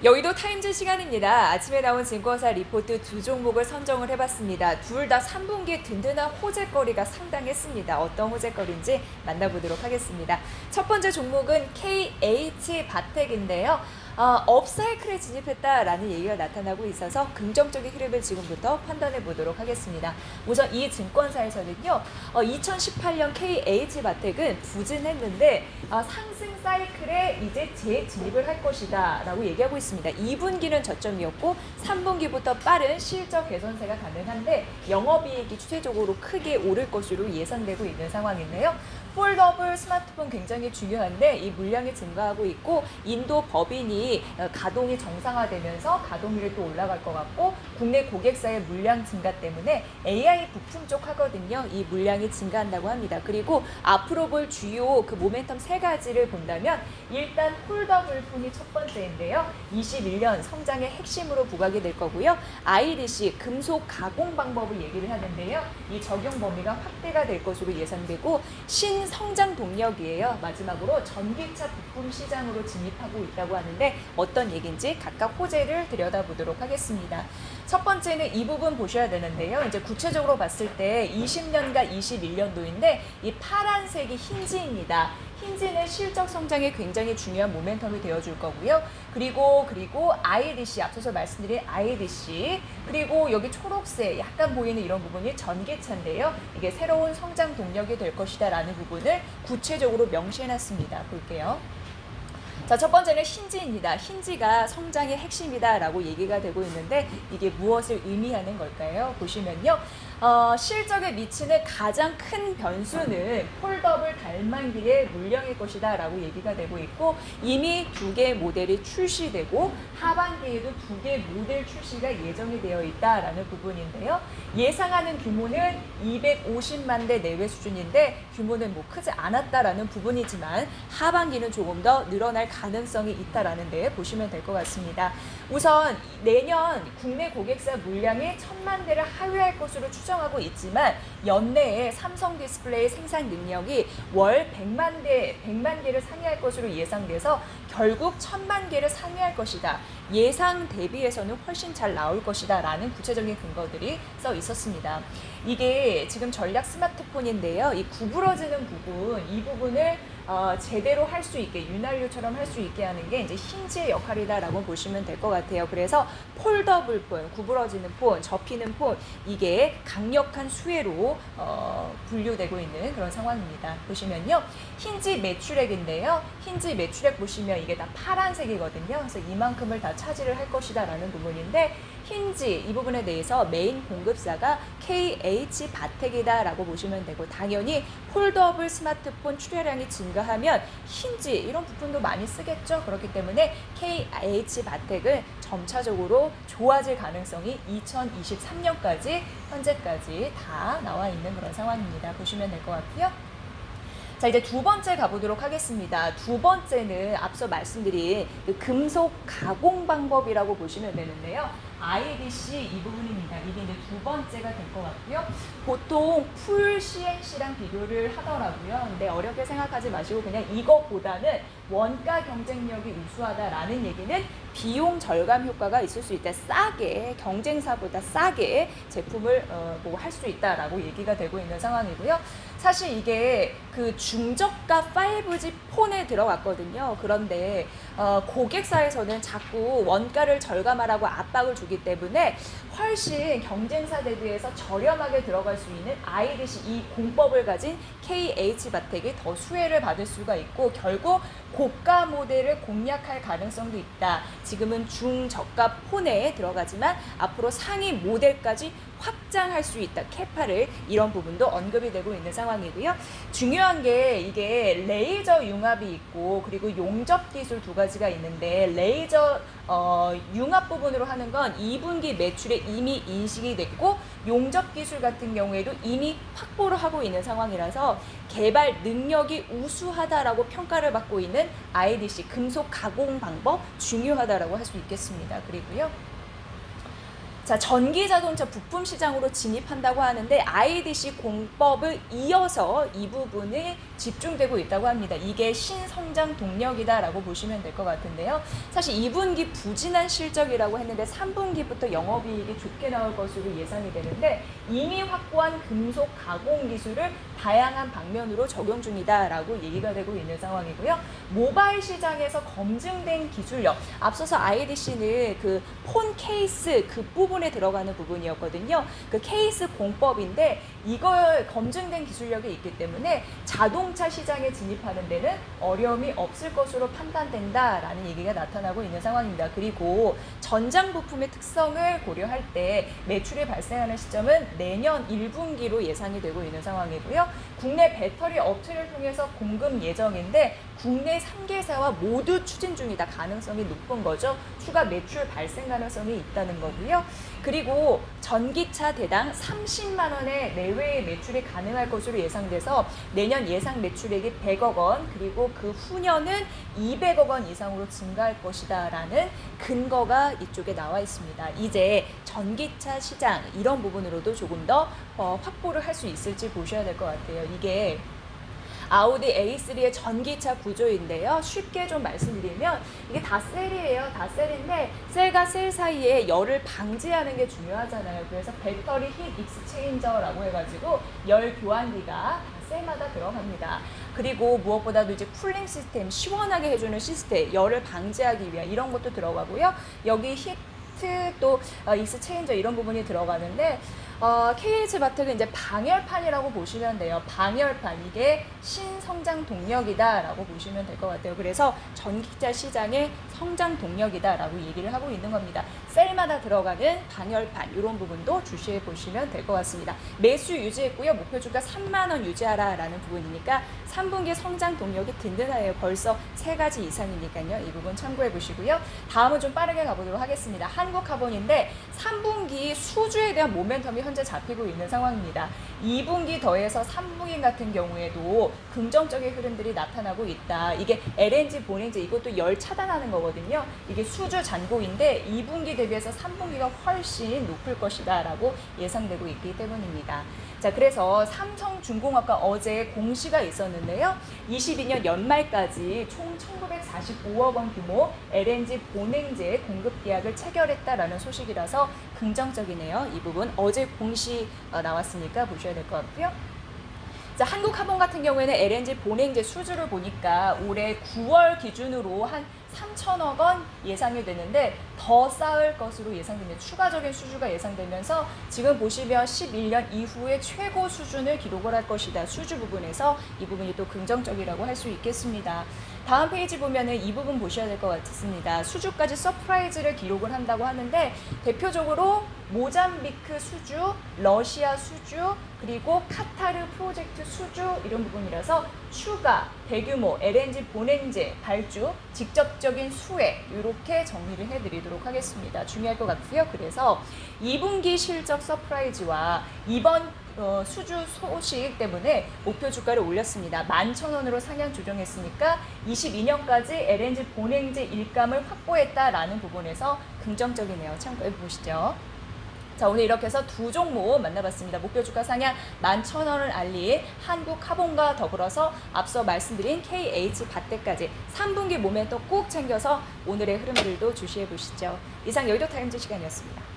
여의도 타임즈 시간입니다. 아침에 나온 증권사 리포트 두 종목을 선정을 해봤습니다. 둘 다 3분기 든든한 호재거리가 상당했습니다. 어떤 호재거리인지 만나보도록 하겠습니다. 첫 번째 종목은 KH바텍인데요. 업사이클에 진입했다라는 얘기가 나타나고 있어서 긍정적인 흐름을 지금부터 판단해 보도록 하겠습니다. 우선 이 증권사에서는요, 2018년 KH바텍은 부진했는데 상승 사이클에 이제 재진입을 할 것이다 라고 얘기하고 있습니다. 2분기는 저점이었고 3분기부터 빠른 실적 개선세가 가능한데 영업이익이 추세적으로 크게 오를 것으로 예상되고 있는 상황인데요. 폴더블 스마트폰 굉장히 중요한데 이 물량이 증가하고 있고 인도 법인이 가동이 정상화되면서 가동률이 또 올라갈 것 같고 국내 고객사의 물량 증가 때문에 AI 부품 쪽 하거든요. 이 물량이 증가한다고 합니다. 그리고 앞으로 볼 주요 그 모멘텀 세 가지를 본다면 일단 폴더블 폰이 첫 번째인데요. 21년 성장의 핵심으로 부각이 될 거고요. IDC 금속 가공 방법을 얘기를 하는데요. 이 적용 범위가 확대가 될 것으로 예상되고 신성장 동력이에요. 마지막으로 전기차 부품 시장으로 진입하고 있다고 하는데 어떤 얘기인지 각각 호재를 들여다보도록 하겠습니다. 첫 번째는 이 부분 보셔야 되는데요. 이제 구체적으로 봤을 때 20년과 21년도인데 이 파란색이 힌지입니다. 힌지는 실적 성장에 굉장히 중요한 모멘텀이 되어줄 거고요. 그리고 IDC, 앞서서 말씀드린 IDC, 그리고 여기 초록색 약간 보이는 이런 부분이 전기차인데요. 이게 새로운 성장 동력이 될 것이다 라는 부분을 구체적으로 명시해놨습니다. 볼게요. 자, 첫 번째는 힌지입니다. 힌지가 성장의 핵심이다라고 얘기가 되고 있는데 이게 무엇을 의미하는 걸까요? 보시면요. 실적에 미치는 가장 큰 변수는 폴더블 달만기의 물량일 것이다 라고 얘기가 되고 있고 이미 2개 모델이 출시되고 하반기에도 2개 모델 출시가 예정이 되어 있다라는 부분인데요. 예상하는 규모는 250만 대 내외 수준인데 규모는 뭐 크지 않았다라는 부분이지만 하반기는 조금 더 늘어날 가능성이 있다라는 데 보시면 될 것 같습니다. 우선 내년 국내 고객사 물량이 1000만 대를 하회할 것으로 추정하고 있지만 연내에 삼성 디스플레이 생산 능력이 월 100만 개를 상회할 것으로 예상돼서 결국 1000만 개를 상회할 것이다. 예상 대비해서는 훨씬 잘 나올 것이다 라는 구체적인 근거들이 써 있었습니다. 이게 지금 전략 스마트폰인데요. 이 구부러지는 부분, 이 부분을 제대로 할 수 있게, 윤활유처럼 할 수 있게 하는 게 이제 힌지의 역할이다라고 보시면 될 것 같아요. 그래서 폴더블 폰, 구부러지는 폰, 접히는 폰, 이게 강력한 수혜로 분류되고 있는 그런 상황입니다. 보시면요. 힌지 매출액인데요. 힌지 매출액 보시면 이게 다 파란색이거든요. 그래서 이만큼을 다 차지를 할 것이다 라는 부분인데 힌지 이 부분에 대해서 메인 공급사가 KH바텍이다 라고 보시면 되고 당연히 폴더블 스마트폰 출하량이 증가하면 힌지 이런 부품도 많이 쓰겠죠. 그렇기 때문에 KH바텍은 점차적으로 좋아질 가능성이 2023년까지 현재까지 다 나와 있는 그런 상황입니다. 보시면 될 것 같고요. 자, 이제 두 번째 가보도록 하겠습니다. 두 번째는 앞서 말씀드린 그 금속 가공 방법이라고 보시면 되는데요. IDC 이 부분입니다. 이게 이제 두 번째가 될 것 같고요. 보통 풀 CNC랑 비교를 하더라고요. 근데 어렵게 생각하지 마시고 그냥 이것보다는 원가 경쟁력이 우수하다라는 얘기는 비용 절감 효과가 있을 수 있다. 싸게, 경쟁사보다 싸게 제품을 할 수 있다라고 얘기가 되고 있는 상황이고요. 사실 이게 그 중저가 5G 폰에 들어갔거든요. 그런데 고객사에서는 자꾸 원가를 절감하라고 압박을 주기 때문에 훨씬 경쟁사 대비해서 저렴하게 들어갈 수 있는 IDC 이 공법을 가진 KH바텍이 더 수혜를 받을 수가 있고 결국 고가 모델을 공략할 가능성도 있다. 지금은 중저가 폰에 들어가지만 앞으로 상위 모델까지 확장할 수 있다. 캐파를 이런 부분도 언급이 되고 있는 상황이고요. 중요한 게 이게 레이저 융합이 있고 그리고 용접 기술 두 가지가 있는데 레이저 융합 부분으로 하는 건 2분기 매출에 이미 인식이 됐고 용접 기술 같은 경우에도 이미 확보를 하고 있는 상황이라서 개발 능력이 우수하다라고 평가를 받고 있는 IDC 금속 가공 방법 중요하다라고 할 수 있겠습니다. 그리고요. 자, 전기 자동차 부품 시장으로 진입한다고 하는데 IDC 공법을 이어서 이 부분에 집중되고 있다고 합니다. 이게 신성장 동력이다라고 보시면 될 것 같은데요. 사실 2분기 부진한 실적이라고 했는데 3분기부터 영업이익이 좋게 나올 것으로 예상이 되는데 이미 확보한 금속 가공 기술을 다양한 방면으로 적용 중이다라고 얘기가 되고 있는 상황이고요. 모바일 시장에서 검증된 기술력, 앞서서 IDC는 그 폰 케이스 그 부분에 들어가는 부분이었거든요. 그 케이스 공법인데 이걸 검증된 기술력이 있기 때문에 자동차 시장에 진입하는 데는 어려움이 없을 것으로 판단된다라는 얘기가 나타나고 있는 상황입니다. 그리고 전장 부품의 특성을 고려할 때 매출이 발생하는 시점은 내년 1분기로 예상이 되고 있는 상황이고요. 국내 배터리 업체를 통해서 공급 예정인데 국내 3개사와 모두 추진 중이다. 가능성이 높은 거죠. 추가 매출 발생 가능성이 있다는 거고요. 그리고 전기차 대당 30만 원의 내외의 매출이 가능할 것으로 예상돼서 내년 예상 매출액이 100억 원 그리고 그 후년은 200억 원 이상으로 증가할 것이다라는 근거가 이쪽에 나와 있습니다. 이제 전기차 시장 이런 부분으로도 조금 더 확보를 할 수 있을지 보셔야 될 것 같아요. 이게 아우디 A3의 전기차 구조인데요. 쉽게 좀 말씀드리면 이게 다 셀이에요. 다 셀인데 셀과 셀 사이에 열을 방지하는 게 중요하잖아요. 그래서 배터리 힛 익스체인저라고 해가지고 열 교환기가 다 셀마다 들어갑니다. 그리고 무엇보다도 이제 쿨링 시스템, 시원하게 해주는 시스템, 열을 방지하기 위한 이런 것도 들어가고요. 여기 히트 또 익스체인저 이런 부분이 들어가는데 KH 바텍은 이제 방열판이라고 보시면 돼요. 방열판 이게 신성장 동력이다라고 보시면 될 것 같아요. 그래서 전기차 시장의 성장 동력이다라고 얘기를 하고 있는 겁니다. 셀마다 들어가는 방열판 이런 부분도 주시해 보시면 될 것 같습니다. 매수 유지했고요. 목표 주가 3만 원 유지하라라는 부분이니까 3분기 성장 동력이 든든해요. 벌써 3가지 이상이니까요. 이 부분 참고해 보시고요. 다음은 좀 빠르게 가보도록 하겠습니다. 한국카본인데 3분기 수주에 대한 모멘텀이 현재 잡히고 있는 상황입니다. 2분기 더해서 3분기 같은 경우에도 긍정적인 흐름들이 나타나고 있다. 이게 LNG 본행제 이것도 열 차단하는 거거든요. 이게 수주 잔고인데 2분기 대비해서 3분기가 훨씬 높을 것이다 라고 예상되고 있기 때문입니다. 자, 그래서 삼성중공업과 어제 공시가 있었는데요. 22년 연말까지 총 1945억 원 규모 LNG 본행제 공급 계약을 체결했다라는 소식이라서 긍정적이네요. 이 부분 어제 공시 나왔으니까 보셔야 될 것 같고요. 자, 한국카본 같은 경우에는 LNG 본행제 수주를 보니까 올해 9월 기준으로 한 3천억 원 예상이 되는데 더 쌓을 것으로 예상됩니다. 추가적인 수주가 예상되면서 지금 보시면 11년 이후에 최고 수준을 기록을 할 것이다. 수주 부분에서 이 부분이 또 긍정적이라고 할 수 있겠습니다. 다음 페이지 보면은 이 부분 보셔야 될 것 같습니다. 수주까지 서프라이즈를 기록을 한다고 하는데 대표적으로 모잠비크 수주, 러시아 수주, 그리고 카타르 프로젝트 수주 이런 부분이라서 추가, 대규모, LNG 본행제, 발주, 직접적인 수혜 이렇게 정리를 해드리도록 하겠습니다. 중요할 것 같고요. 그래서 2분기 실적 서프라이즈와 이번 수주 소식 때문에 목표 주가를 올렸습니다. 11,000원으로 상향 조정했으니까 22년까지 LNG 본행제 일감을 확보했다라는 부분에서 긍정적이네요. 참고해 보시죠. 자, 오늘 이렇게 해서 두 종목 만나봤습니다. 목표 주가 상향 11,000원을 알린 한국카본과 더불어서 앞서 말씀드린 KH 바텍까지 3분기 모멘텀 꼭 챙겨서 오늘의 흐름들도 주시해 보시죠. 이상 여의도 타임즈 시간이었습니다.